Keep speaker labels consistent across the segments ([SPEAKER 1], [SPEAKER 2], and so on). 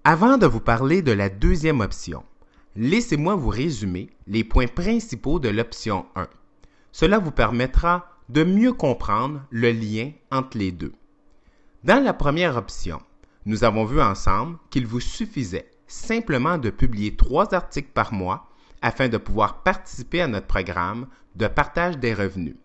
[SPEAKER 1] Avant de vous parler de la deuxième option, laissez-moi vous résumer les points principaux de l'option 1. Cela vous permettra de mieux comprendre le lien entre les deux. Dans la première option, nous avons vu ensemble qu'il vous suffisait simplement de publier 3 articles par mois afin de pouvoir participer à notre programme de partage des revenus.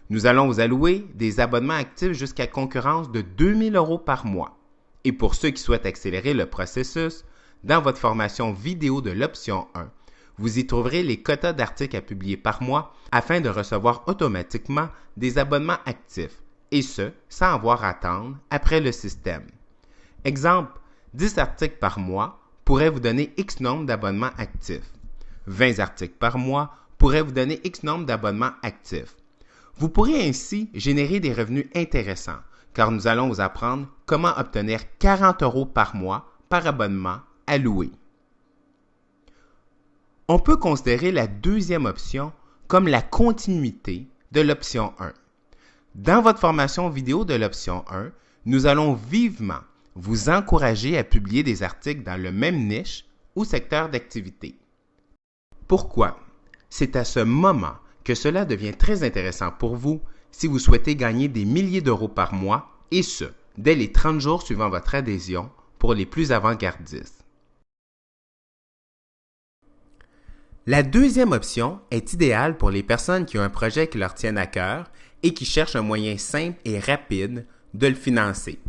[SPEAKER 1] Nous allons vous allouer des abonnements actifs jusqu'à concurrence de 2 000 € par mois. Et pour ceux qui souhaitent accélérer le processus, dans votre formation vidéo de l'option 1, vous y trouverez les quotas d'articles à publier par mois afin de recevoir automatiquement des abonnements actifs, et ce, sans avoir à attendre après le système. Exemple, 10 articles par mois pourraient vous donner X nombre d'abonnements actifs. 20 articles par mois pourraient vous donner X nombre d'abonnements actifs. Vous pourrez ainsi générer des revenus intéressants, car nous allons vous apprendre comment obtenir 40 € par mois par abonnement à louer. On peut considérer la deuxième option comme la continuité de l'option 1. Dans votre formation vidéo de l'option 1, nous allons vivement vous encourager à publier des articles dans le même niche ou secteur d'activité. Pourquoi? C'est à ce moment que cela devient très intéressant pour vous si vous souhaitez gagner des milliers d'euros par mois, et ce, dès les 30 jours suivant votre adhésion pour les plus avant-gardistes. La deuxième option est idéale pour les personnes qui ont un projet qui leur tient à cœur et qui cherchent un moyen simple et rapide de le financer.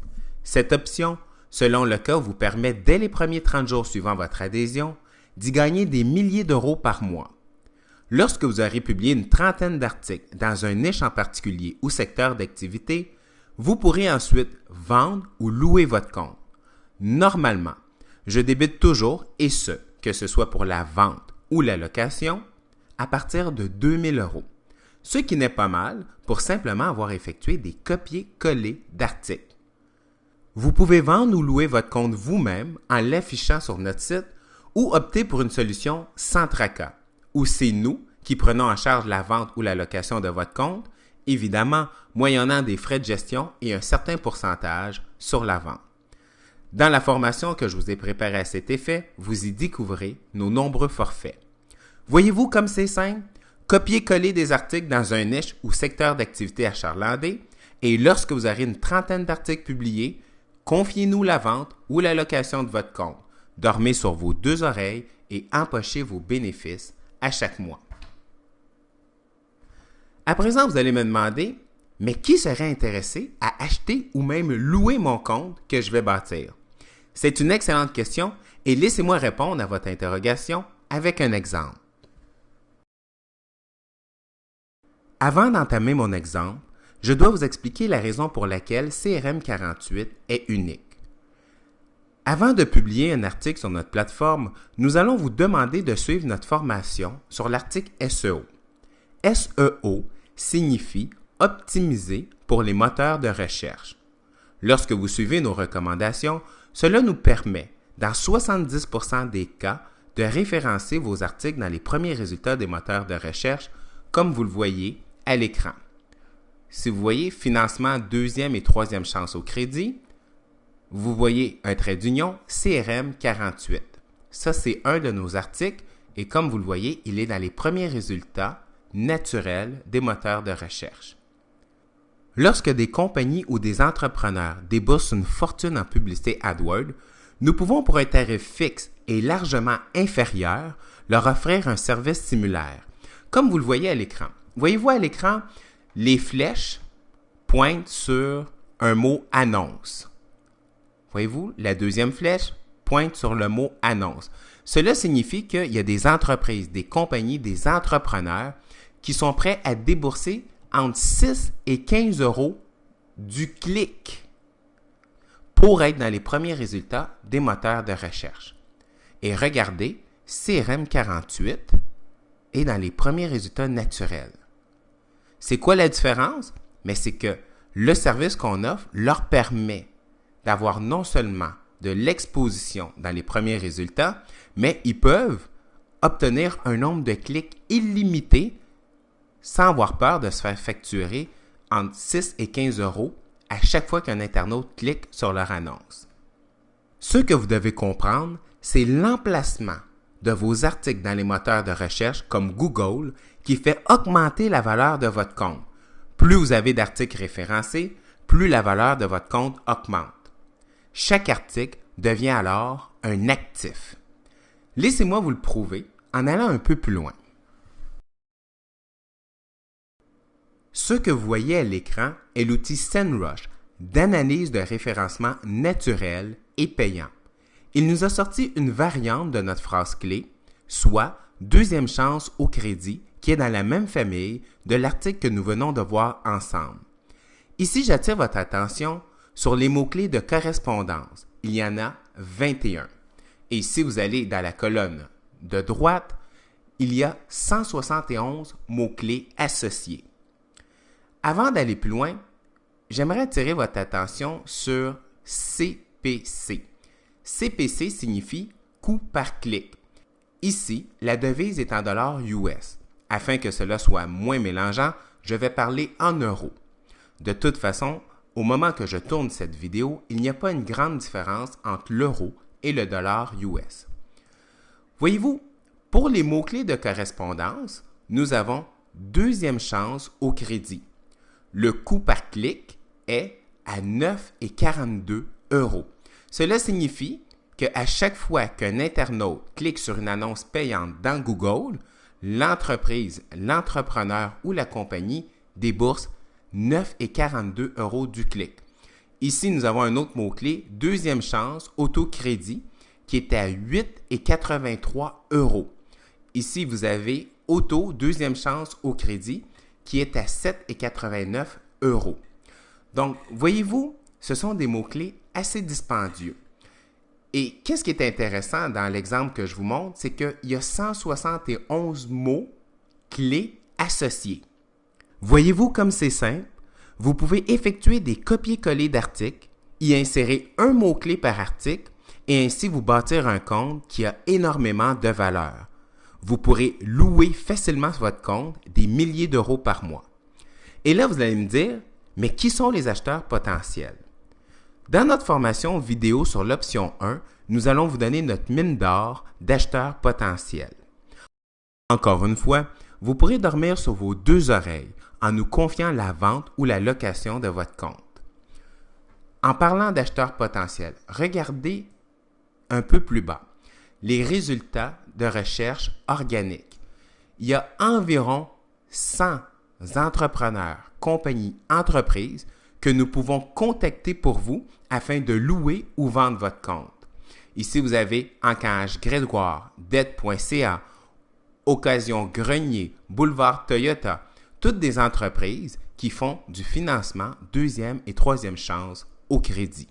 [SPEAKER 1] Cette option, selon le cas, vous permet dès les premiers 30 jours suivant votre adhésion d'y gagner des milliers d'euros par mois. Lorsque vous aurez publié une trentaine d'articles dans un niche en particulier ou secteur d'activité, vous pourrez ensuite vendre ou louer votre compte. Normalement, je débute toujours, et ce, que ce soit pour la vente ou la location, à partir de 2 000 €, ce qui n'est pas mal pour simplement avoir effectué des copier-coller d'articles. Vous pouvez vendre ou louer votre compte vous-même en l'affichant sur notre site ou opter pour une solution sans tracas, où c'est nous qui prenons en charge la vente ou la location de votre compte, évidemment moyennant des frais de gestion et un certain pourcentage sur la vente. Dans la formation que je vous ai préparée à cet effet, vous y découvrez nos nombreux forfaits. Voyez-vous comme c'est simple? Copier-coller des articles dans un niche ou secteur d'activité achalandé, et lorsque vous aurez une trentaine d'articles publiés, confiez-nous la vente ou la location de votre compte. Dormez sur vos 2 oreilles et empochez vos bénéfices à chaque mois. À présent, vous allez me demander, mais qui serait intéressé à acheter ou même louer mon compte que je vais bâtir? C'est une excellente question et laissez-moi répondre à votre interrogation avec un exemple. Avant d'entamer mon exemple, je dois vous expliquer la raison pour laquelle CRM 48 est unique. Avant de publier un article sur notre plateforme, nous allons vous demander de suivre notre formation sur l'article SEO. SEO signifie optimiser pour les moteurs de recherche. Lorsque vous suivez nos recommandations, cela nous permet, dans 70% des cas, de référencer vos articles dans les premiers résultats des moteurs de recherche, comme vous le voyez à l'écran. Si vous voyez financement deuxième et troisième chance au crédit, vous voyez un trait d'union CRM 48. Ça, c'est un de nos articles et comme vous le voyez, il est dans les premiers résultats naturels des moteurs de recherche. Lorsque des compagnies ou des entrepreneurs déboursent une fortune en publicité AdWords, nous pouvons pour un tarif fixe et largement inférieur leur offrir un service similaire, comme vous le voyez à l'écran. Voyez-vous à l'écran, les flèches pointent sur un mot « annonce ». Voyez-vous, la deuxième flèche pointe sur le mot « annonce ». Cela signifie qu'il y a des entreprises, des compagnies, des entrepreneurs qui sont prêts à débourser entre 6 et 15 € du clic pour être dans les premiers résultats des moteurs de recherche. Et regardez, CRM 48 est dans les premiers résultats naturels. C'est quoi la différence? Mais c'est que le service qu'on offre leur permet d'avoir non seulement de l'exposition dans les premiers résultats, mais ils peuvent obtenir un nombre de clics illimité sans avoir peur de se faire facturer entre 6 et 15 € à chaque fois qu'un internaute clique sur leur annonce. Ce que vous devez comprendre, c'est l'emplacement de vos articles dans les moteurs de recherche comme Google qui fait augmenter la valeur de votre compte. Plus vous avez d'articles référencés, plus la valeur de votre compte augmente. Chaque article devient alors un actif. Laissez-moi vous le prouver en allant un peu plus loin. Ce que vous voyez à l'écran est l'outil SEMrush d'analyse de référencement naturel et payant. Il nous a sorti une variante de notre phrase clé, soit deuxième chance au crédit, qui est dans la même famille de l'article que nous venons de voir ensemble. Ici, j'attire votre attention sur les mots-clés de correspondance. Il y en a 21. Et si vous allez dans la colonne de droite, il y a 171 mots-clés associés. Avant d'aller plus loin, j'aimerais attirer votre attention sur CPC. CPC signifie coût par clic. Ici, la devise est en dollars US. Afin que cela soit moins mélangeant, je vais parler en euros. De toute façon, au moment que je tourne cette vidéo, il n'y a pas une grande différence entre l'euro et le dollar US. Voyez-vous, pour les mots-clés de correspondance, nous avons deuxième chance au crédit. Le coût par clic est à 9,42 €. Cela signifie qu'à chaque fois qu'un internaute clique sur une annonce payante dans Google, l'entreprise, l'entrepreneur ou la compagnie débourse 9,42 € du clic. Ici, nous avons un autre mot-clé, deuxième chance, autocrédit, qui est à 8,83 €. Ici, vous avez auto, deuxième chance au crédit, qui est à 7,89 €. Donc, voyez-vous, ce sont des mots-clés assez dispendieux. Et qu'est-ce qui est intéressant dans l'exemple que je vous montre, c'est qu'il y a 171 mots clés associés. Voyez-vous comme c'est simple? Vous pouvez effectuer des copier-coller d'articles, y insérer un mot-clé par article et ainsi vous bâtir un compte qui a énormément de valeur. Vous pourrez louer facilement sur votre compte des milliers d'euros par mois. Et là, vous allez me dire, mais qui sont les acheteurs potentiels? Dans notre formation vidéo sur l'option 1, nous allons vous donner notre mine d'or d'acheteurs potentiels. Encore une fois, vous pourrez dormir sur vos deux oreilles en nous confiant la vente ou la location de votre compte. En parlant d'acheteurs potentiels, regardez un peu plus bas les résultats de recherche organique. Il y a environ 100 entrepreneurs, compagnies, entreprises que nous pouvons contacter pour vous afin de louer ou vendre votre compte. Ici, vous avez Encage Grégoire, Dette.ca, Occasion Grenier, Boulevard Toyota, toutes des entreprises qui font du financement deuxième et troisième chance au crédit.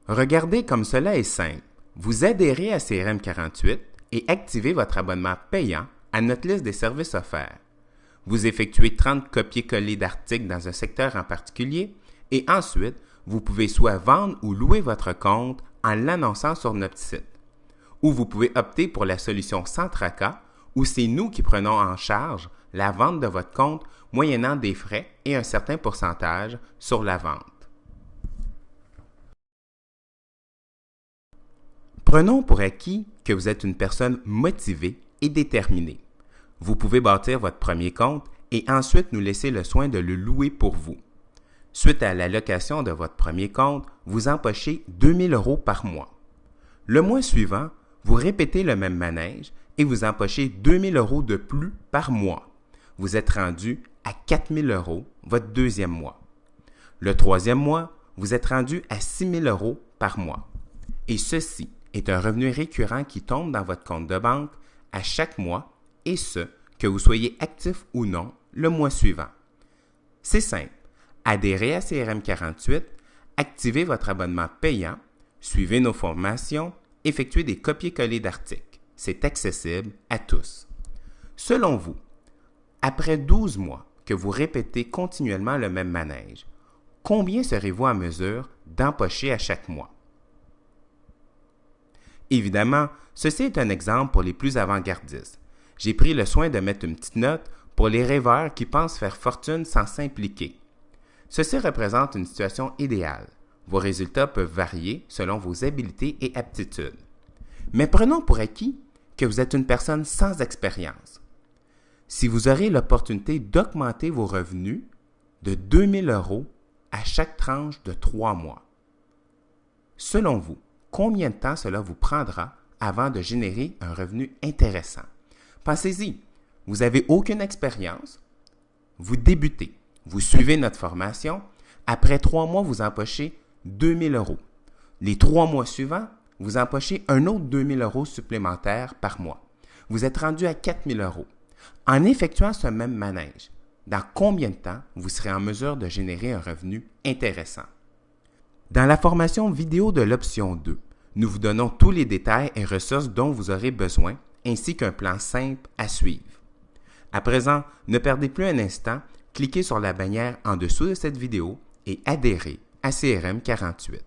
[SPEAKER 1] Regardez comme cela est simple. Vous adhérez à CRM 48 et activez votre abonnement payant à notre liste des services offerts. Vous effectuez 30 copier-coller d'articles dans un secteur en particulier et ensuite, vous pouvez soit vendre ou louer votre compte en l'annonçant sur notre site. Ou vous pouvez opter pour la solution sans tracas où c'est nous qui prenons en charge la vente de votre compte moyennant des frais et un certain pourcentage sur la vente. Prenons pour acquis que vous êtes une personne motivée et déterminée. Vous pouvez bâtir votre premier compte et ensuite nous laisser le soin de le louer pour vous. Suite à la location de votre premier compte, vous empochez 2 000 € par mois. Le mois suivant, vous répétez le même manège et vous empochez 2 000 € de plus par mois. Vous êtes rendu à 4 000 € votre deuxième mois. Le troisième mois, vous êtes rendu à 6 000 € par mois. Et ceci est un revenu récurrent qui tombe dans votre compte de banque à chaque mois et ce, que vous soyez actif ou non le mois suivant. C'est simple. Adhérez à CRM 48, activez votre abonnement payant, suivez nos formations, effectuez des copier-coller d'articles. C'est accessible à tous. Selon vous, après 12 mois que vous répétez continuellement le même manège, combien serez-vous en mesure d'empocher à chaque mois? Évidemment, ceci est un exemple pour les plus avant-gardistes. J'ai pris le soin de mettre une petite note pour les rêveurs qui pensent faire fortune sans s'impliquer. Ceci représente une situation idéale. Vos résultats peuvent varier selon vos habiletés et aptitudes. Mais prenons pour acquis que vous êtes une personne sans expérience. Si vous aurez l'opportunité d'augmenter vos revenus de 2 000 € à chaque tranche de 3 mois, selon vous, combien de temps cela vous prendra avant de générer un revenu intéressant? Pensez-y, vous n'avez aucune expérience, vous débutez, vous suivez notre formation, après 3 mois, vous empochez 2 000 €. Les 3 mois suivants, vous empochez un autre 2 000 € supplémentaires par mois. Vous êtes rendu à 4 000 €. En effectuant ce même manège, dans combien de temps vous serez en mesure de générer un revenu intéressant? Dans la formation vidéo de l'option 2, nous vous donnons tous les détails et ressources dont vous aurez besoin, ainsi qu'un plan simple à suivre. À présent, ne perdez plus un instant, cliquez sur la bannière en dessous de cette vidéo et adhérez à CRM 48.